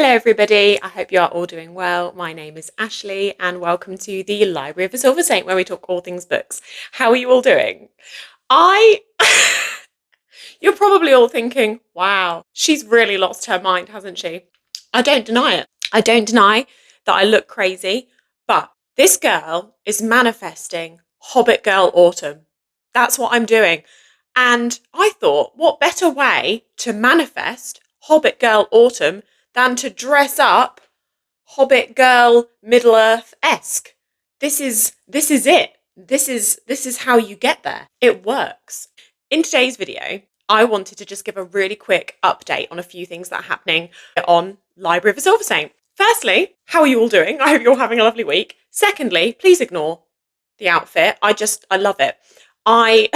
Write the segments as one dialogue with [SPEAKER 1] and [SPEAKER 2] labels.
[SPEAKER 1] Hello everybody, I hope you are all doing well. My name is Ashley and welcome to the Library of a Silver Saint where we talk all things books. How are you all doing? You're probably all thinking, wow, she's really lost her mind, hasn't she? I don't deny it. I don't deny that I look crazy, but this girl is manifesting Hobbit Girl Autumn. That's what I'm doing. And I thought, what better way to manifest Hobbit Girl Autumn than to dress up Hobbit Girl Middle-earth-esque. This is it. This is how you get there. It works. In today's video, I wanted to just give a really quick update on a few things that are happening on Library of a Silver Saint. Firstly, how are you all doing? I hope you're having a lovely week. Secondly, please ignore the outfit. I love it. I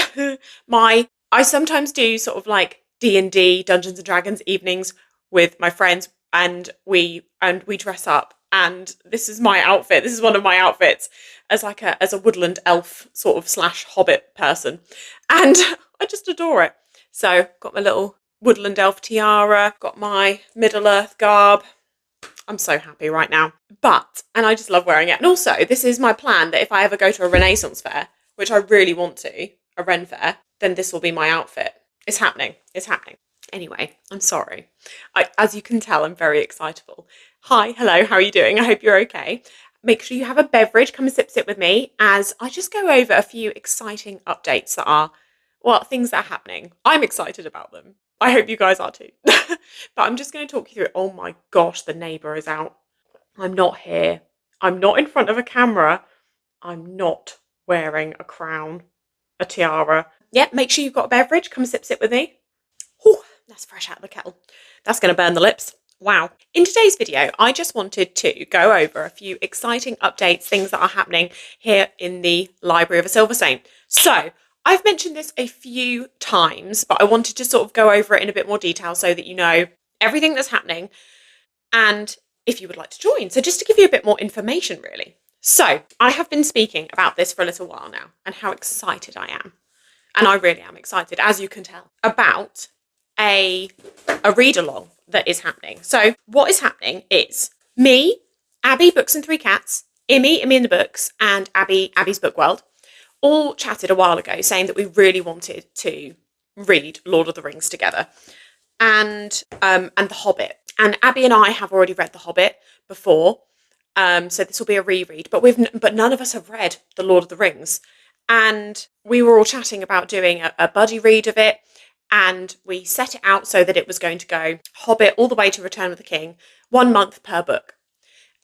[SPEAKER 1] sometimes do sort of like D&D, Dungeons and Dragons evenings with my friends, and we dress up, and this is my outfit. This is one of my outfits as a woodland elf sort of / hobbit person, and I just adore it. So got my little woodland elf tiara, got my Middle Earth garb. I'm so happy right now. And I just love wearing it. And also, this is my plan that if I ever go to a Renaissance fair, which I really want to, a Ren fair, then this will be my outfit. It's happening. It's happening. Anyway, I'm sorry. As you can tell, I'm very excitable. Hi, hello, how are you doing? I hope you're okay. Make sure you have a beverage. Come and sit with me as I just go over a few exciting updates that are, well, things that are happening. I'm excited about them. I hope you guys are too. But I'm just going to talk you through it. Oh my gosh, the neighbour is out. I'm not here. I'm not in front of a camera. I'm not wearing a crown, a tiara. Yeah, make sure you've got a beverage. Come and sit with me. Whew, that's fresh out of the kettle. That's going to burn the lips. Wow. In today's video, I just wanted to go over a few exciting updates, things that are happening here in the Library of a Silver Saint. So I've mentioned this a few times, but I wanted to sort of go over it in a bit more detail so that you know everything that's happening and if you would like to join. So just to give you a bit more information, really. So I have been speaking about this for a little while now and how excited I am. And I really am excited, as you can tell, about a read-along that is happening. So what is happening is me, Abby, Books and Three Cats, Immy in the Books, and Abby's Book World all chatted a while ago saying that we really wanted to read Lord of the Rings together and The Hobbit. And Abby and I have already read The Hobbit before, so this will be a reread. But none of us have read The Lord of the Rings, and we were all chatting about doing a buddy read of it. And we set it out so that it was going to go Hobbit all the way to Return of the King, 1 month per book.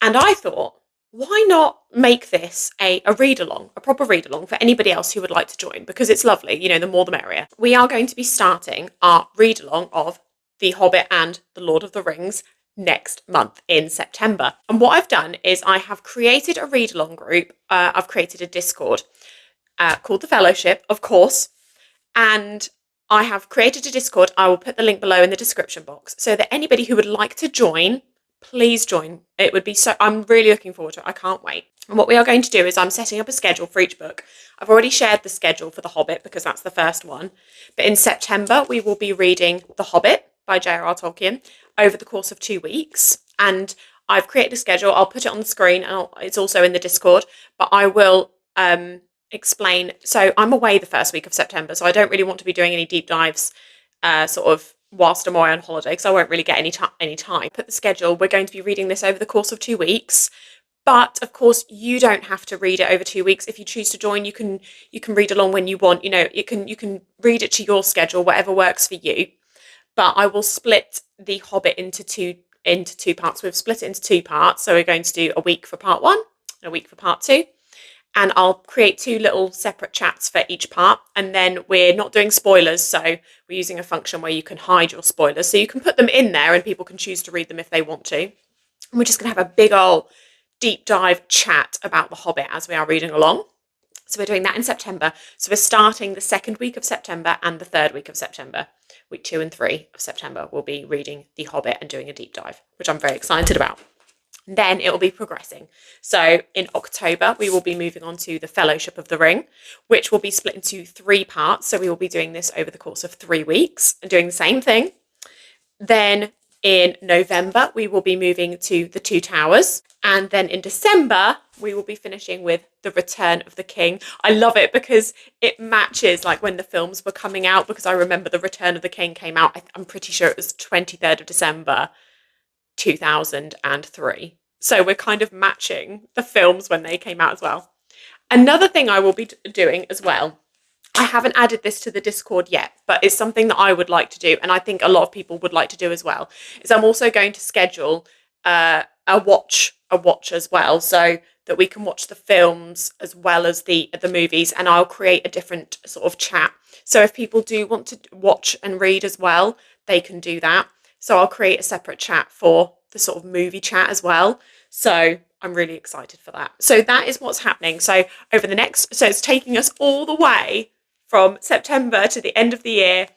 [SPEAKER 1] And I thought, why not make this a read-along, a proper read-along for anybody else who would like to join? Because it's lovely, you know, the more the merrier. We are going to be starting our read-along of The Hobbit and The Lord of the Rings next month in September. And what I've done is I have created a read-along group. I've created a Discord called The Fellowship, of course, and I have created a Discord. I will put the link below in the description box so that anybody who would like to join, please join. It would be so, I'm really looking forward to it. I can't wait. And what we are going to do is I'm setting up a schedule for each book. I've already shared the schedule for The Hobbit because that's the first one. But in September, we will be reading The Hobbit by J.R.R. Tolkien over the course of 2 weeks. And I've created a schedule. I'll put it on the screen and it's also in the Discord, but I will explain. So I'm away the first week of September, so I don't really want to be doing any deep dives sort of whilst I'm away on holiday because I won't really get any time. Put the schedule. We're going to be reading this over the course of 2 weeks, but of course you don't have to read it over 2 weeks. If you choose to join, you can read along when you want. You know, you can read it to your schedule, whatever works for you. But I will split The Hobbit into two parts. We've split it into 2 parts, so we're going to do a week for part 1 and a week for part 2. And I'll create 2 little separate chats for each part. And then we're not doing spoilers. So we're using a function where you can hide your spoilers. So you can put them in there and people can choose to read them if they want to. And we're just going to have a big old deep dive chat about The Hobbit as we are reading along. So we're doing that in September. So we're starting the 2nd week of September and the 3rd week of September. Week 2 and 3 of September, we'll be reading The Hobbit and doing a deep dive, which I'm very excited about. Then it will be progressing. So in October, we will be moving on to The Fellowship of the Ring, which will be split into 3 parts. So we will be doing this over the course of 3 weeks and doing the same thing. Then In November, we will be moving to the Two Towers. And then in December, we will be finishing with The Return of the King. I love it because it matches like when the films were coming out, because I remember The Return of the King came out, I'm pretty sure it was 23rd of December, 2003. So we're kind of matching the films when they came out as well. Another thing I will be doing as well, I haven't added this to the Discord yet, but it's something that I would like to do, and I think a lot of people would like to do as well, is I'm also going to schedule a watch as well, so that we can watch the films as well as the movies, and I'll create a different sort of chat. So if people do want to watch and read as well, they can do that. So I'll create a separate chat for the sort of movie chat as well. So I'm really excited for that. So that is what's happening. So over the next, so it's taking us all the way from September to the end of the year.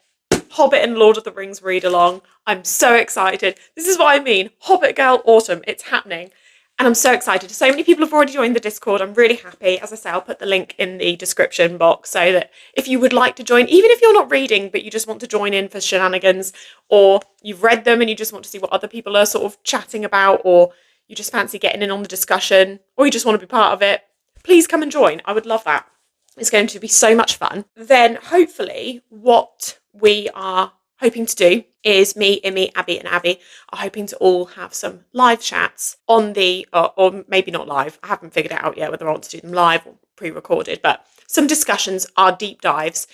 [SPEAKER 1] Hobbit and Lord of the Rings read along. I'm so excited. This is what I mean. Hobbit Girl Autumn. It's happening. And I'm so excited. So many people have already joined the Discord. I'm really happy. As I say, I'll put the link in the description box so that if you would like to join, even if you're not reading, but you just want to join in for shenanigans, or you've read them and you just want to see what other people are sort of chatting about, or you just fancy getting in on the discussion, or you just want to be part of it, please come and join. I would love that. It's going to be so much fun. Then hopefully what we are hoping to do is me, Imi, Abby and Abby are hoping to all have some live chats on the, or maybe not live. I haven't figured it out yet whether I want to do them live or pre-recorded, but some discussions are deep dives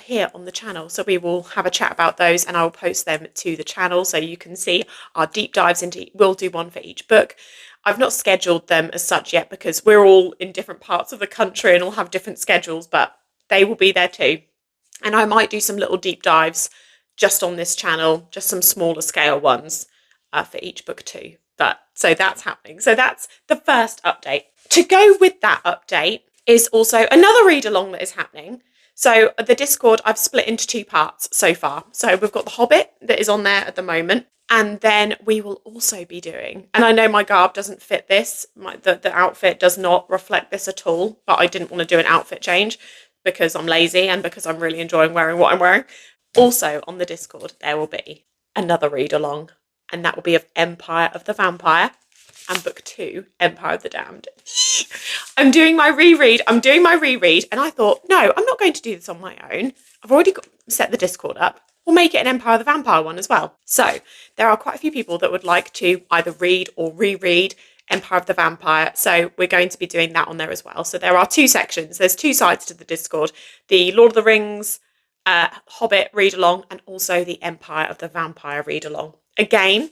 [SPEAKER 1] here on the channel. So we will have a chat about those and I will post them to the channel so you can see our deep dives into, we'll do one for each book. I've not scheduled them as such yet because we're all in different parts of the country and all have different schedules, but they will be there too. And I might do some little deep dives just on this channel, just some smaller scale ones for each book too. But so that's happening. So that's the first update. To go with that update is also another read along that is happening. So the Discord, I've split into two parts so far. So we've got the Hobbit that is on there at the moment. And then we will also be doing, and I know my garb doesn't fit this, the outfit does not reflect this at all, but I didn't want to do an outfit change because I'm lazy and because I'm really enjoying wearing what I'm wearing. Also on the Discord, there will be another read along, and that will be of Empire of the Vampire and book 2, Empire of the Damned. I'm doing my reread, and I thought, no, I'm not going to do this on my own. I've already set the Discord up. We'll make it an Empire of the Vampire one as well. So there are quite a few people that would like to either read or reread Empire of the Vampire. So we're going to be doing that on there as well. So there are two sections. There's two sides to the Discord. The Lord of the Rings Hobbit read along and also the Empire of the Vampire read along. Again,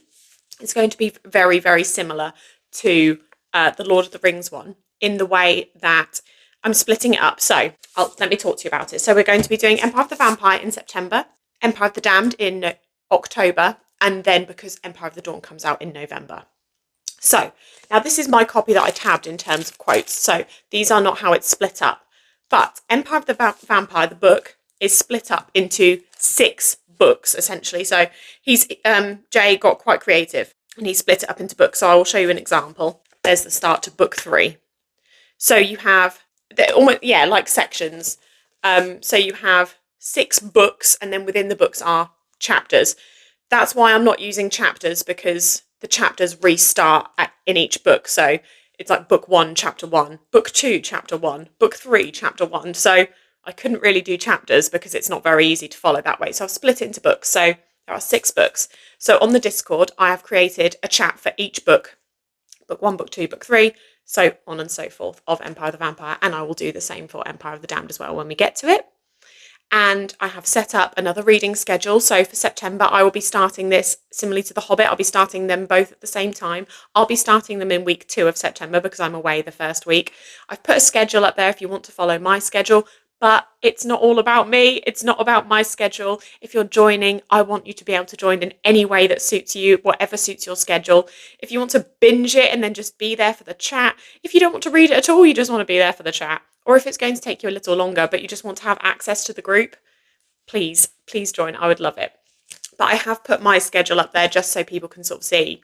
[SPEAKER 1] it's going to be very, very similar to the Lord of the Rings one in the way that I'm splitting it up. So let me talk to you about it. So we're going to be doing Empire of the Vampire in September, Empire of the Damned in October, and then because Empire of the Dawn comes out in November. So now this is my copy that I tabbed in terms of quotes. So these are not how it's split up. But Empire of the Vampire, the book, is split up into 6 books, essentially. So he's Jay got quite creative and he split it up into books. So I will show you an example. There's the start to book 3. So you have, almost, yeah, like sections. So you have 6 books and then within the books are chapters. That's why I'm not using chapters, because the chapters restart in each book. So it's like book 1, chapter 1, book 2, chapter 1, book 3, chapter 1. So I couldn't really do chapters because it's not very easy to follow that way. So I've split it into books. So there are 6 books. So on the Discord, I have created a chat for each book. Book 1, book 2, book 3, so on and so forth of Empire of the Vampire. And I will do the same for Empire of the Damned as well when we get to it. And I have set up another reading schedule. So for September, I will be starting this similarly to The Hobbit. I'll be starting them both at the same time. I'll be starting them in week 2 of September because I'm away the first week. I've put a schedule up there if you want to follow my schedule. But it's not all about me. It's not about my schedule. If you're joining, I want you to be able to join in any way that suits you, whatever suits your schedule. If you want to binge it and then just be there for the chat, if you don't want to read it at all, you just want to be there for the chat, or if it's going to take you a little longer, but you just want to have access to the group, please join. I would love it. But I have put my schedule up there just so people can sort of see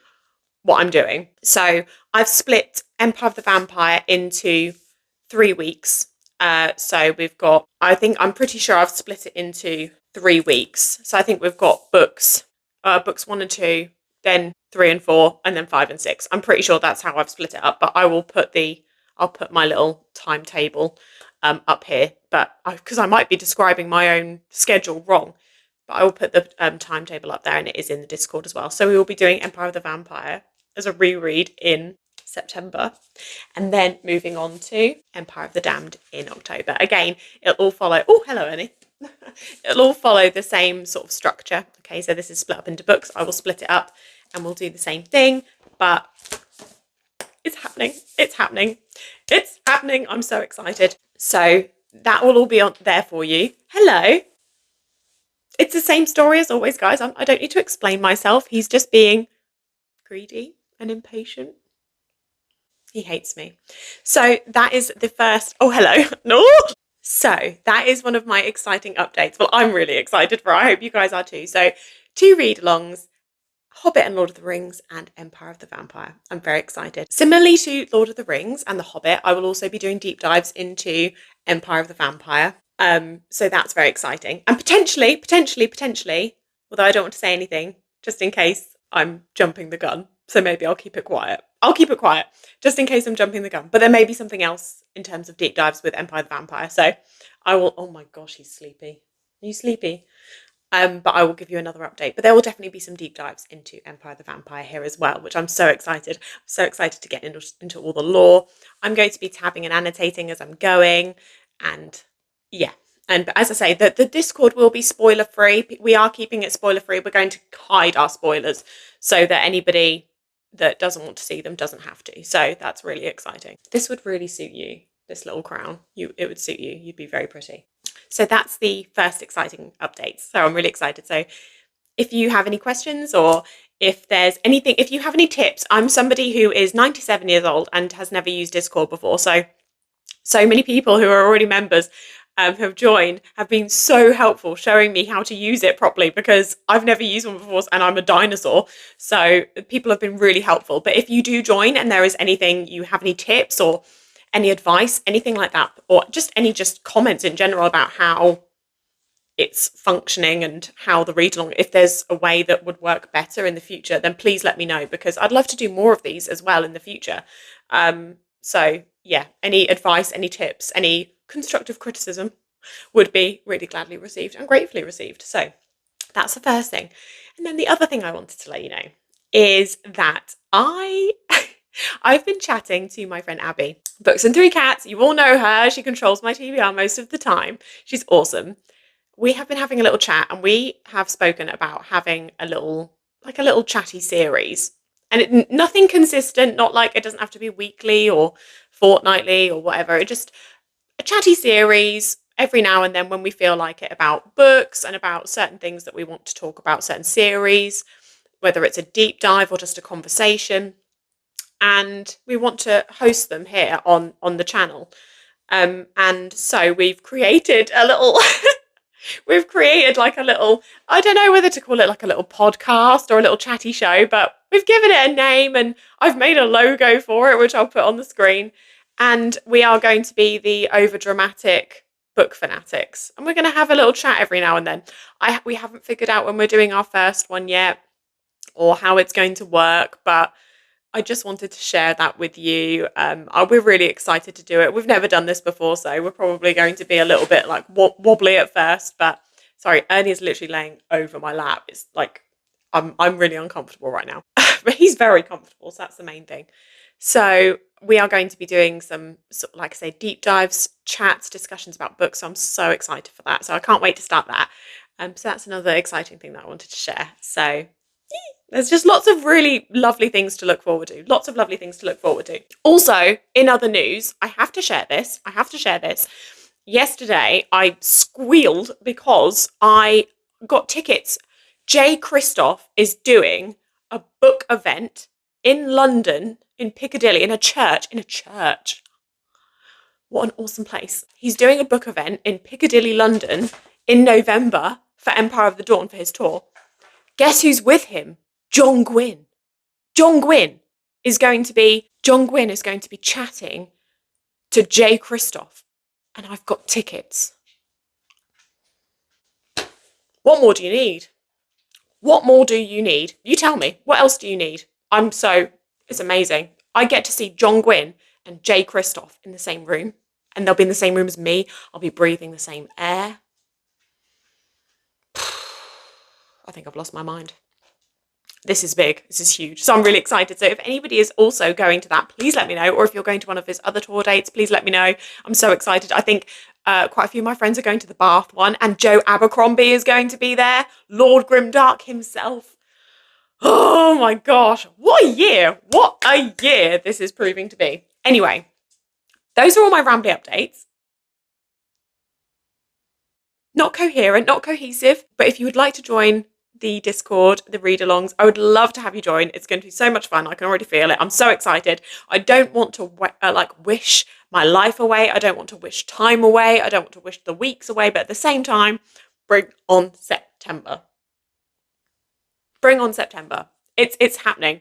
[SPEAKER 1] what I'm doing. So I've split Empire of the Vampire into 3 weeks. So we've got, I'm pretty sure I've split it into 3 weeks. So I think we've got books books 1 and 2, then 3 and 4, and then 5 and 6. I'm pretty sure that's how I've split it up, but I'll put my little timetable up here, but because I might be describing my own schedule wrong, but I will put the timetable up there, and it is in the Discord as well. So we will be doing Empire of the Vampire as a reread in September, and then moving on to Empire of the Damned in October. Again, it'll all follow. Oh, hello, Ernie. It'll all follow the same sort of structure. Okay, so this is split up into books. I will split it up and we'll do the same thing, but it's happening. It's happening. It's happening. I'm so excited. So that will all be on there for you. Hello. It's the same story as always, guys. I don't need to explain myself. He's just being greedy and impatient. He hates me. So that is the first. Oh, hello. No. So that is one of my exciting updates. Well, I'm really excited for it. I hope you guys are too. So 2 read-alongs, Hobbit and Lord of the Rings, and Empire of the Vampire. I'm very excited. Similarly to Lord of the Rings and The Hobbit, I will also be doing deep dives into Empire of the Vampire. So that's very exciting. And potentially, although I don't want to say anything, just in case I'm jumping the gun. So maybe I'll keep it quiet. Just in case I'm jumping the gun. But there may be something else in terms of deep dives with Empire of the Vampire. So I will, oh my gosh, he's sleepy. Are you sleepy? But I will give you another update. But there will definitely be some deep dives into Empire of the Vampire here as well, which I'm so excited. I'm so excited to get into all the lore. I'm going to be tabbing and annotating as I'm going. And yeah. And as I say, the Discord will be spoiler free. We are keeping it spoiler free. We're going to hide our spoilers so that anybody that doesn't want to see them doesn't have to. So that's really exciting. This would really suit you, this little crown. It would suit you. You'd be very pretty. So that's the first exciting update. So I'm really excited. So if you have any questions, or if there's anything, if you have any tips, I'm somebody who is 97 years old and has never used Discord before. So many people who are already members have joined have been so helpful showing me how to use it properly, because I've never used one before and I'm a dinosaur. So people have been really helpful. But if you do join and there is anything, you have any tips or any advice, anything like that, or just comments in general about how it's functioning and how the read along, if there's a way that would work better in the future, then please let me know, because I'd love to do more of these as well in the future. So yeah, any advice, any tips, any constructive criticism would be really gladly received and gratefully received. So that's the first thing. And then the other thing I wanted to let you know is that I've been chatting to my friend Abby, Books and 3 Cats. You all know her. She controls my TBR most of the time. She's awesome. We have been having a little chat, and we have spoken about having a little chatty series. And nothing consistent, not like it doesn't have to be weekly or fortnightly or whatever. It just a chatty series every now and then when we feel like it, about books and about certain things that we want to talk about, certain series, whether it's a deep dive or just a conversation. And we want to host them here on the channel. And so we've created a little... We've created like a little, I don't know whether to call it like a little podcast or a little chatty show, but we've given it a name, and I've made a logo for it, which I'll put on the screen. And we are going to be the overdramatic book fanatics. And we're going to have a little chat every now and then. We haven't figured out when we're doing our first one yet or how it's going to work, but I just wanted to share that with you. We're really excited to do it. We've never done this before, so we're probably going to be a little bit like wobbly at first. But sorry, Ernie is literally laying over my lap. It's like I'm really uncomfortable right now, but he's very comfortable, so that's the main thing. So we are going to be doing some, like I say, deep dives, chats, discussions about books. So I'm so excited for that. So I can't wait to start that. So that's another exciting thing that I wanted to share. So there's just lots of really lovely things to look forward to. Also, in other news, I have to share this. Yesterday, I squealed because I got tickets. Jay Christoph is doing a book event in London, in Piccadilly, in a church. What an awesome place. He's doing a book event in Piccadilly, London in November for Empire of the Dawn, for his tour. Guess who's with him? John Gwynne. John Gwynne is going to be chatting to Jay Christoph, and I've got tickets. What more do you need? What more do you need? You tell me. What else do you need? It's amazing. I get to see John Gwynn and Jay Kristoff in the same room, and they'll be in the same room as me. I'll be breathing the same air. I think I've lost my mind. This is big. This is huge. So I'm really excited. So if anybody is also going to that, please let me know. Or if you're going to one of his other tour dates, please let me know. I'm so excited. I think quite a few of my friends are going to the Bath one, and Joe Abercrombie is going to be there. Lord Grimdark himself. Oh my gosh. What a year. What a year this is proving to be. Anyway, those are all my rambly updates. Not coherent, not cohesive, but if you would like to join the Discord, the read-alongs, I would love to have you join. It's going to be so much fun. I can already feel it. I'm so excited. I don't want to wish my life away. I don't want to wish time away. I don't want to wish the weeks away, but at the same time, bring on September. Bring on September. It's happening.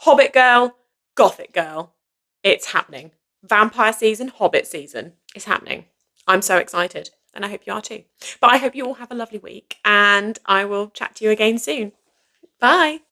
[SPEAKER 1] Hobbit girl, Gothic girl. It's happening. Vampire season, Hobbit season. It's happening. I'm so excited. And I hope you are too. But I hope you all have a lovely week, and I will chat to you again soon. Bye.